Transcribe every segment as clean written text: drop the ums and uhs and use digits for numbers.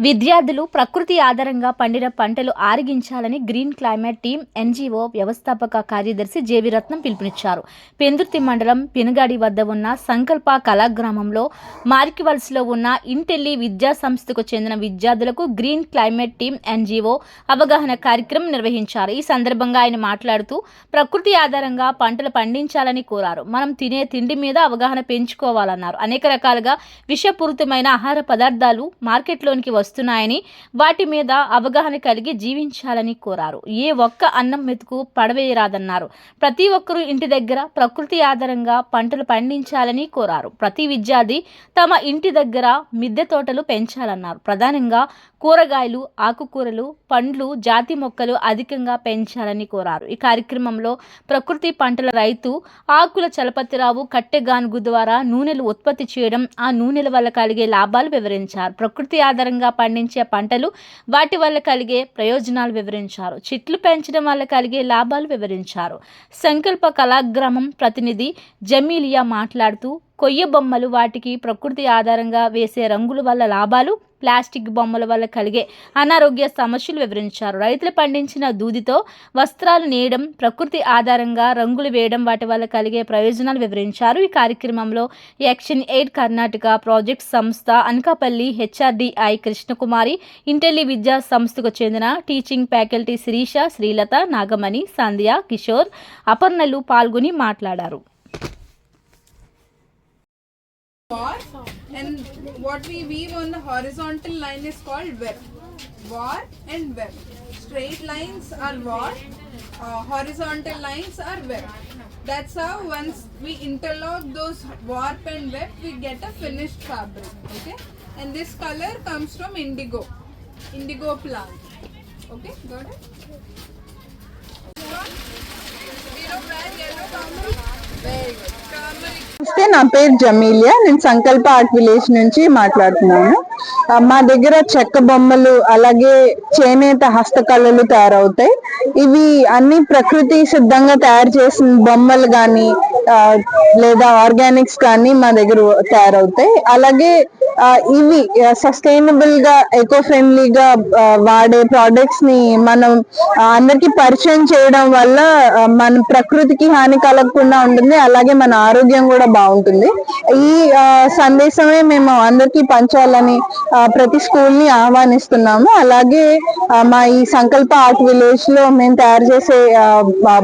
విద్యార్థులు ప్రకృతి ఆధారంగా పండిన పంటలు ఆరగించాలని గ్రీన్ క్లైమేట్ టీమ్ ఎన్జీఓ వ్యవస్థాపక కార్యదర్శి జేవి రత్నం పిలుపునిచ్చారు. పెందుర్తి మండలం పినగాడి వద్ద ఉన్న సంకల్ప కళాగ్రామంలో మారికివలసలో ఉన్న ఇంటెల్లి విద్యా సంస్థకు చెందిన విద్యార్థులకు గ్రీన్ క్లైమేట్ టీమ్ ఎన్జీఓ అవగాహన కార్యక్రమం నిర్వహించారు. ఈ సందర్భంగా ఆయన మాట్లాడుతూ ప్రకృతి ఆధారంగా పంటలు పండించాలని కోరారు. మనం తినే తిండి మీద అవగాహన పెంచుకోవాలన్నారు. అనేక రకాలుగా విషపూరితమైన ఆహార పదార్థాలు మార్కెట్లోనికి వస్తున్నాయని, వాటి మీద అవగాహన కలిగి జీవించాలని కోరారు. ఏ ఒక్క అన్నం మెతుకు పడవేయరాదన్నారు. ప్రతి ఒక్కరూ ఇంటి దగ్గర ప్రకృతి ఆధారంగా పంటలు పండించాలని కోరారు. ప్రతి విద్యార్థి తమ ఇంటి దగ్గర మిద్దె తోటలు పెంచాలన్నారు. ప్రధానంగా కూరగాయలు, ఆకుకూరలు, పండ్లు, జాతి మొక్కలు అధికంగా పెంచాలని కోరారు. ఈ కార్యక్రమంలో ప్రకృతి పంటల రైతు ఆకుల చలపతిరావు కట్టెగానుగు ద్వారా నూనెలు ఉత్పత్తి చేయడం, ఆ నూనెల వల్ల కలిగే లాభాలు వివరించారు. ప్రకృతి ఆధారంగా పండించే పంటలు, వాటి వల్ల కలిగే ప్రయోజనాలు వివరించారు. చెట్లు పెంచడం వల్ల కలిగే లాభాలు వివరించారు. సంకల్ప కళాగ్రామం ప్రతినిధి జమీలియా మాట్లాడుతూ కొయ్య బొమ్మలు, వాటికి ప్రకృతి ఆధారంగా వేసే రంగుల వల్ల లాభాలు, ప్లాస్టిక్ బొమ్మల వల్ల కలిగే అనారోగ్య సమస్యలు వివరించారు. రైతులు పండించిన దూదితో వస్త్రాలు నేయడం, ప్రకృతి ఆధారంగా రంగులు వేయడం, వాటి వల్ల కలిగే ప్రయోజనాలు వివరించారు. ఈ కార్యక్రమంలో యాక్షన్ ఎయిడ్ కర్ణాటక ప్రాజెక్ట్ సంస్థ అనకాపల్లి హెచ్ఆర్డిఐ కృష్ణకుమారి, ఇంటెల్లి విద్యా సంస్థకు చెందిన టీచింగ్ ఫ్యాకల్టీ శిరీష, శ్రీలత, నాగమణి, సంధ్య, కిషోర్, అపర్ణలు పాల్గొని మాట్లాడారు. And what we weave on the horizontal line is called web. Warp and web. Straight lines are warp, horizontal lines are web. That's how once we interlock those warp and web, we get a finished fabric. Okay, and this color comes from indigo plant. Okay, got it? Very good. నమస్తే, నా పేరు జమీలియా. నేను సంకల్ప art village నుంచి మాట్లాడుతున్నాను. మా దగ్గర చెక్క బొమ్మలు, అలాగే చేనేత హస్తకళలు తయారవుతాయి. ఇవి అన్ని ప్రకృతి సిద్ధంగా తయారు చేసిన బొమ్మలు కానీ లేదా ఆర్గానిక్స్ కానీ మా దగ్గర తయారవుతాయి. అలాగే ఇవి సస్టైనబుల్ గా, ఎకో ఫ్రెండ్లీగా వాడే ప్రోడక్ట్స్ ని మనం అందరికి పరిచయం చేయడం వల్ల మన ప్రకృతికి హాని కలగకుండా ఉంటుంది, అలాగే మన ఆరోగ్యం కూడా బాగుంటుంది. ఈ సందేశమే మేము అందరికీ పంచాలని ప్రతి స్కూల్ ని ఆహ్వానిస్తున్నాము. అలాగే మా ఈ సంకల్ప ఆర్ట్ విలేజ్ లో మేము తయారు చేసే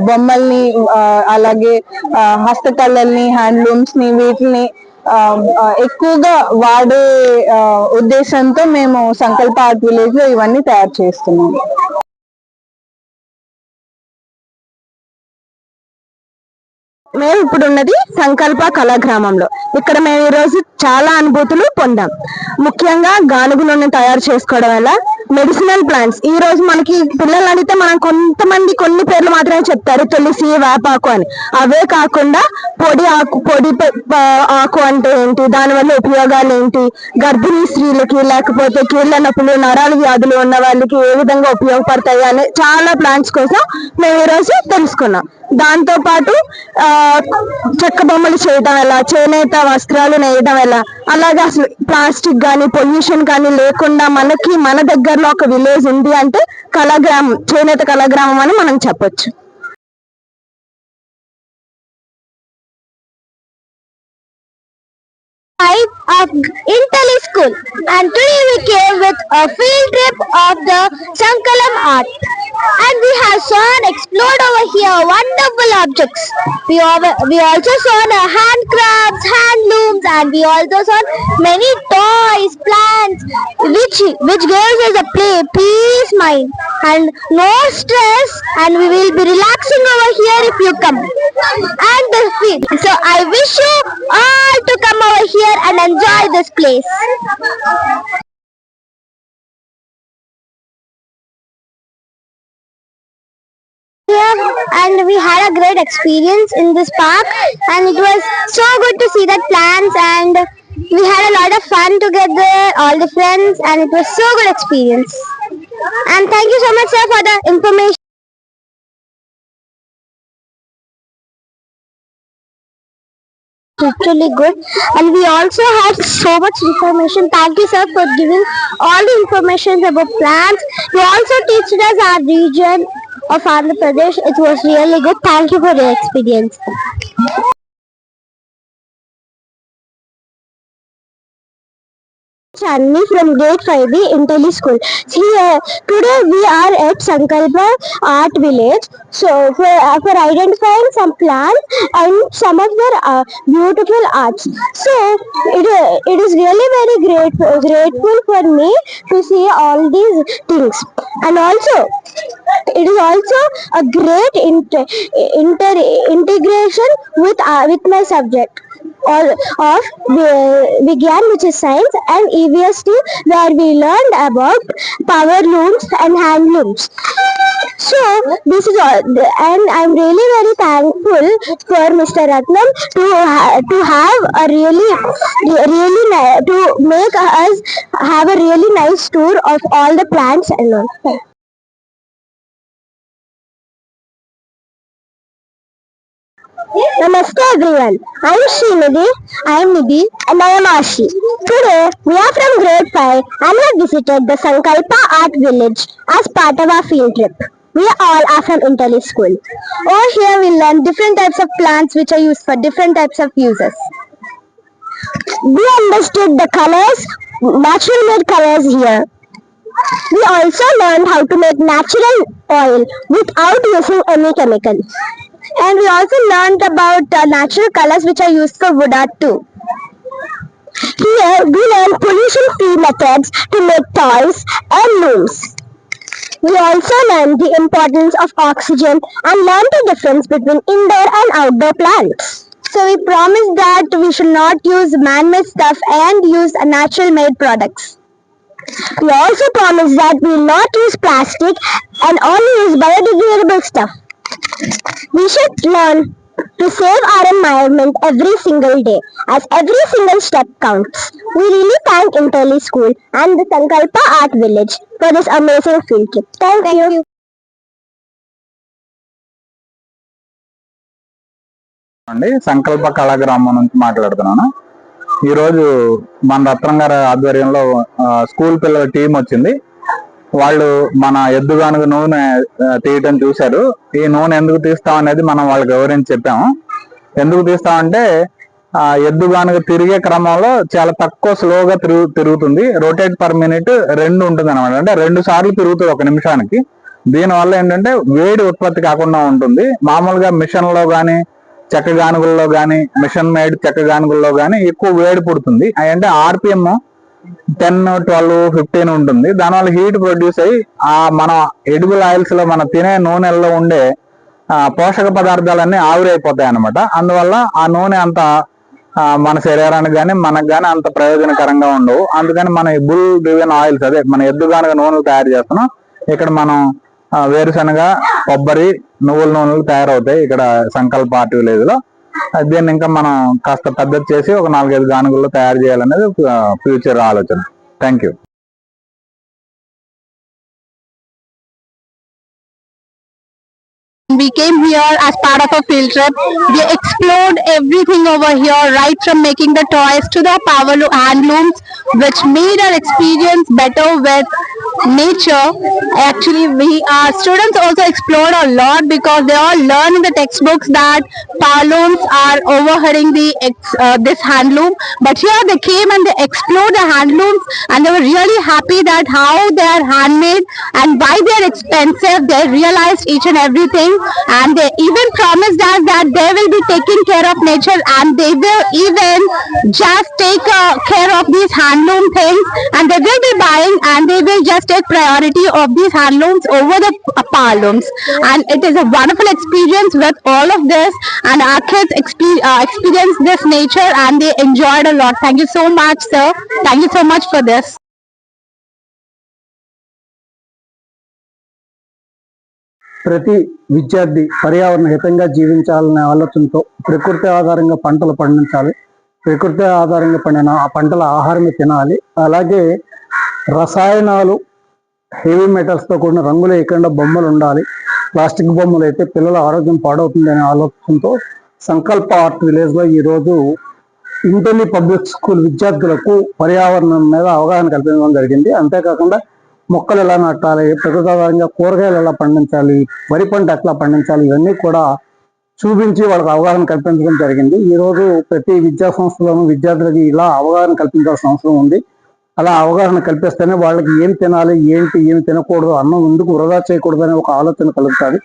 బొమ్మల్ని, అలాగే హస్తకళల్ని, హ్యాండ్లూమ్స్ ని, వీటిని ఎక్కువగా వాడే ఉద్దేశంతో మేము సంకల్ప ఆర్ట్ విలేజ్ లో ఇవన్నీ తయారు చేస్తున్నాము. మేము ఇప్పుడు ఉన్నది సంకల్ప కళాగ్రామంలో. ఇక్కడ మేము ఈరోజు చాలా అనుభూతులు పొందాం. ముఖ్యంగా గానుగు నూనె తయారు చేసుకోవడం వల్ల మెడిసినల్ ప్లాంట్స్, ఈ రోజు మనకి పిల్లలు అడిగితే మనం కొంతమంది కొన్ని పేర్లు మాత్రమే చెప్తారు, తులసి, వేపాకు అని. అవే కాకుండా పొడి ఆకు అంటే ఏంటి, దానివల్ల ఉపయోగాలు ఏంటి, గర్భిణీ స్త్రీలకి, లేకపోతే కీళ్ళ నొప్పులు, నరాల వ్యాధులు ఉన్న వాళ్ళకి ఏ విధంగా ఉపయోగపడతాయి అనే చాలా ప్లాంట్స్ కోసం మేము ఈరోజు తెలుసుకున్నాం. దాంతో పాటు చెక్క బొమ్మలు చేయడం ఎలా, చేనేత వస్త్రాలు నేయడం ఎలా, అలాగే అసలు ప్లాస్టిక్ కానీ పొల్యూషన్ కానీ లేకుండా మనకి మన దగ్గరలో ఒక విలేజ్ ఉంది అంటే కళాగ్రామం, చేనేత కళాగ్రామం అని మనం చెప్పొచ్చు. Of Intelli School, and today we came with a field trip of the Sankalam art, and we have explored over here wonderful objects. We also saw handcrafts, handlooms, and we also saw many toys, plants, which gives us a peace mind and no stress, and we will be relaxing over here if you come. And the field. So I wish you all to come over here and enjoy this place. And we had a great experience in this park, and it was so good to see that plants, and we had a lot of fun together, all the friends, and it was so good experience. And thank you so much, sir, for the information. literally good, and we also had so much information. Thank you, sir, for giving all the information about plants. You also teached us our region of Andhra Pradesh. It was really good. Thank you for your experience. Channi from grade 5B Intelli School. Here, today we are at Sankalpa Art Village. So, for identifying some plants and some of their beautiful arts. So, it is really very grateful for me to see all these things. And also, it is also a great integration with my subject of Vigyan, which is science, and EVS too, where we learned about power looms and hand looms. So this is all, and I'm really very thankful for Mr. Ratnam to have a to make us have a really nice tour of all the plants and all. Namaste everyone. I am Nidhi, and I am Ashi. Today we are from grade 5 and have visited the Sankalpa Art Village as part of our field trip. We all are from Intelli School. Over here we learn different types of plants which are used for different types of uses. We understood the colors, natural made colors here. We also learned how to make natural oil without using any chemical. And we also learned about natural colors which are used for wood art too. Here we learned pollution-free methods to make toys and looms. We also learned the importance of oxygen and learned the difference between indoor and outdoor plants. So we promised that we should not use man-made stuff and use natural-made products. We also promised that we will not use plastic and only use biodegradable stuff. We should learn to save our environment every single day, as every single step counts. We really thank Intelli School and the Sankalpa Art Village for this amazing field trip. Thank you. అండి సంకల్ప కళాగ్రామం నుంచి మాట్లాడుతున్నాను. ఈరోజు మన రత్నం గారి ఆధ్వర్యంలో school పిల్లల team వచ్చింది. వాళ్ళు మన ఎద్దుగానుగ నూనె తీయటం చూశారు. ఈ నూనె ఎందుకు తీస్తాం అనేది మనం వాళ్ళకి వివరించి చెప్పాము. ఎందుకు తీస్తామంటే ఎద్దుగానుగ తిరిగే క్రమంలో చాలా తక్కువ స్లోగా తిరుగుతుంది. రొటేట్ పర్ మినిట్ 2 ఉంటుంది అనమాట. అంటే 2 సార్లు తిరుగుతుంది 1 నిమిషానికి. దీనివల్ల ఏంటంటే వేడి ఉత్పత్తి కాకుండా ఉంటుంది. మామూలుగా మిషన్ లో కానీ చెక్క గానుగుల్లో కానీ మిషన్ మేడ్ చెక్క గానుగుల్లో కానీ ఎక్కువ వేడి పుడుతుంది. అంటే ఆర్పిఎం 10, 12, 15 ఉంటుంది. దానివల్ల హీట్ ప్రొడ్యూస్ అయ్యి మన ఎడిబుల్ ఆయిల్స్ లో మన తినే నూనెల్లో ఉండే పోషక పదార్థాలన్నీ ఆవిరైపోతాయి అన్నమాట. అందువల్ల ఆ నూనె అంత మన శరీరానికి కానీ మనకు కానీ అంత ప్రయోజనకరంగా ఉండవు. అందుకని మన బుల్ డ్రివెన్ ఆయిల్స్, అదే మన ఎద్దుగానుగ నూనెలు తయారు చేస్తున్నాం. ఇక్కడ మనం వేరుశనగ, కొబ్బరి, నువ్వుల నూనెలు తయారవుతాయి ఇక్కడ సంకల్ప ఆర్ట్ విలేజ్ లో. దీన్ని ఇంకా మనం కాస్త పద్ధతి చేసి ఒక 4-5 గానుగుల్లో తయారు చేయాలనేది ఫ్యూచర్ ఆలోచన. Thank you. We came here as part of a field trip. We explored everything over here, right from making the toys to the power handlooms, which made our experience better with nature. Actually, our students also explored a lot because they all learn in the textbooks that power looms are overheading this handloom. But here they came and they explored the handlooms, and they were really happy that how they are handmade and why they are expensive. They realized each and everything. And they even promised us that they will be taking care of nature, and they will even just take care of these handloom things, and they will be buying and they will just take priority of these handlooms over the power looms. And it is a wonderful experience with all of this, and our kids experienced this nature and they enjoyed a lot. Thank you so much, sir. Thank you so much for this. ప్రతి విద్యార్థి పర్యావరణ హితంగా జీవించాలనే ఆలోచనతో ప్రకృతి ఆధారంగా పంటలు పండించాలి, ప్రకృతి ఆధారంగా పండిన ఆ పంటల ఆహారమే తినాలి, అలాగే రసాయనాలు హెవీ మెటల్స్తో కూడిన రంగులు వేయకుండా బొమ్మలు ఉండాలి, ప్లాస్టిక్ బొమ్మలు అయితే పిల్లల ఆరోగ్యం పాడవుతుంది అనే ఆలోచనతో సంకల్ప ఆర్ట్ విలేజ్లో ఈరోజు ఇంటెలి పబ్లిక్ స్కూల్ విద్యార్థులకు పర్యావరణం మీద అవగాహన కల్పించడం జరిగింది. అంతేకాకుండా మొక్కలు ఎలా నాటాలి, ప్రకృతాధారంగా కూరగాయలు ఎలా పండించాలి, వరి పంట ఎట్లా పండించాలి, ఇవన్నీ కూడా చూపించి వాళ్ళకి అవగాహన కల్పించడం జరిగింది. ఈ రోజు ప్రతి విద్యా సంస్థలోనూ విద్యార్థులకి ఇలా అవగాహన కల్పించాల్సిన అవసరం ఉంది. అలా అవగాహన కల్పిస్తేనే వాళ్ళకి ఏం తినాలి, ఏంటి, ఏమి తినకూడదు, అన్నం ఎందుకు వృధా చేయకూడదు అనే ఒక ఆలోచన కలుగుతుంది.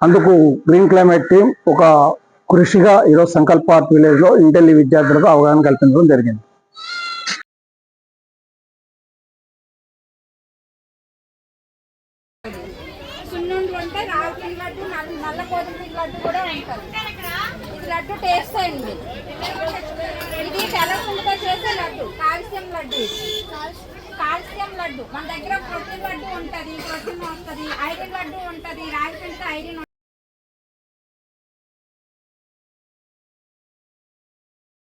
అందుకు గ్రీన్ క్లైమేట్ టీం ఒక కృషిగా ఈరోజు సంకల్ప ఆర్ట్ విలేజ్ లో ఇంటెలి విద్యార్థులకు అవగాహన కల్పించడం జరిగింది. సున్నుండి ఉంటే రాగి లడ్డు, నల్ల గోధుమ లడ్డు కూడా ఉంటుంది. ఇది లడ్డు టేస్ట్ అండి. ఇది తెల్లకుండతో చేసే లడ్డు, కాల్షియం లడ్డు. కాల్షియం లడ్డు మన దగ్గర ప్రోటీన్ లడ్డు ఉంటుంది, ప్రోటీన్ వస్తుంది, ఐరన్ లడ్డు ఉంటుంది, రాగి పిండితో ఐరన్